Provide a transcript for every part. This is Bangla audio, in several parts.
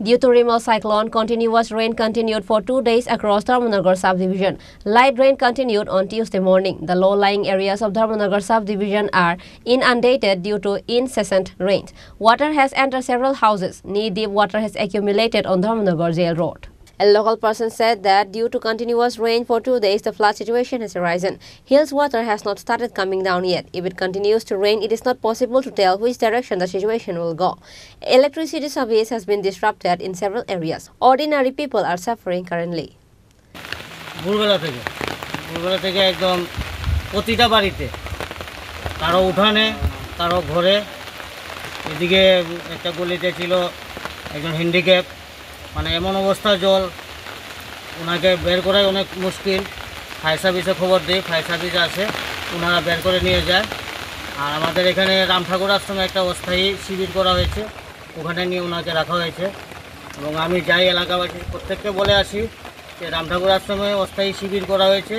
Due to Remal cyclone, continuous rain continued for 2 days across Dharmanagar subdivision. Light rain continued on Tuesday morning. The low-lying areas of Dharmanagar subdivision are inundated due to incessant rains. Water has entered several houses. Knee-deep water has accumulated on Dharmanagar Jail Road. A local person said that due to continuous rain for 2 days, the flood situation has arisen. Hill's water has not started coming down yet. If it continues to rain, it is not possible to tell which direction the situation will go. Electricity service has been disrupted in several areas. Ordinary people are suffering currently. ভোরবেলা থেকে একদম প্রতিটা বাড়িতে কারো উঠানে কারো ঘরে এদিকে একটা গলিতে ছিল একজন হ্যান্ডিক্যাপ মানে এমন অবস্থা জল ওনাকে বের করাই অনেক মুশকিল ফায়ার সার্ভিসে খবর দেই ফায়ার সার্ভিস আসে ওনারা বের করে নিয়ে যায় আর আমাদের এখানে রামঠাকুর আশ্রমে একটা অস্থায়ী শিবির করা হয়েছে ওখানে নিয়ে ওনাকে রাখা হয়েছে এবং আমি যাই এলাকাবাসী প্রত্যেককে বলে আসি যে রামঠাকুর আশ্রমে অস্থায়ী শিবির করা হয়েছে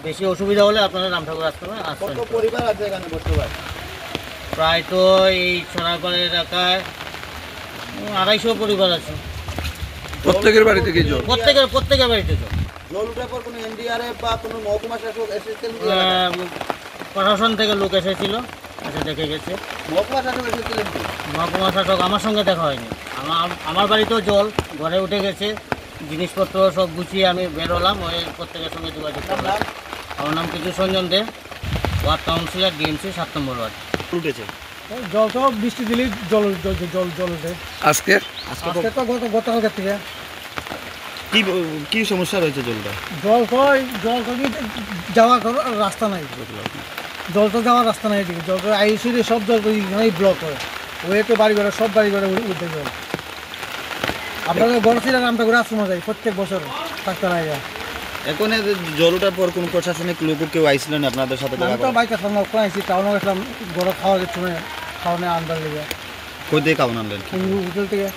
বেশি অসুবিধা হলে আপনারা রামঠাকুর আশ্রমে আসবেন কত পরিবার আছে এখানে বর্তমানে প্রায় তো এই ছড়াপাড়া এলাকায় 250 পরিবার আছে প্রত্যেকের বাড়ি থেকে জল প্রত্যেকের বাড়িতে জল উঠার পর কোনো এনডিআরএফ বা কোনো মহকুমা শাসক এসেছেন প্রশাসন থেকে লোক এসেছিল এসে দেখে গেছে মহকুমা শাসক এসেছিলেন মহকুমা শাসক আমার সঙ্গে দেখা হয়নি আমার বাড়িতেও জল ঘরে উঠে গেছে জিনিসপত্র সব গুছিয়ে আমি বেরোলাম ওই প্রত্যেকের সঙ্গে যোগাযোগ করলাম আমার নাম কিছু সঞ্জন দে ওয়ার্ড কাউন্সিলর ডিএমসি 7 নম্বর ওয়ার্ড উঠেছে জল তো বৃষ্টি দিলেই জল উঠে আজকে তো গতকালকে থেকে কি সমস্যা রয়েছে জলটা জল যাওয়ার রাস্তা নাই জল তো যাওয়ার রাস্তা নাই এদিকে জল আইসিডি সব জল ব্লক হয় ওই তো বাড়ি ঘরে সব বাড়ি ঘরে উঠতে জল আপনাদের বড় ছিল আমরা ঘুরে আশ্রমে যাই প্রত্যেক বছর থাকতে নাই এখন জল ওঠার পর কোনো প্রশাসনিক লোক কেউ আইছিলেন আপনাদের সাথে আমি তো বাইক আসলাম ওখানে আইসি টাউনে গেছিলাম ঘরে খাওয়ার সময় খাওয়ানে আনবার লেগে কই দিয়ে খাওয়ান আনলেন হোটেল থেকে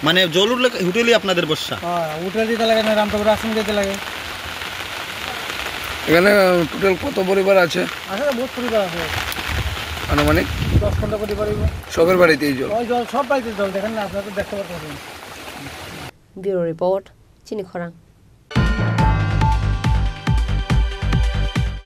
মানে জল উঠলে হোটেলই আপনাদের বর্ষা হ্যাঁ হোটেল দিতে লাগে না রামটাপুর আশ্রম দিতে লাগে এখানে টোটাল কত পরিবার আছে আসলে বহুত পরিবার আছে আনুমানিক 10-15 পরিবার সবের বাড়িতেই জল ওই জল সব বাড়িতে জল দেখেন না আপনারা তো দেখতে পাচ্ছেন ব্যুরো রিপোর্ট চিনি খরাং।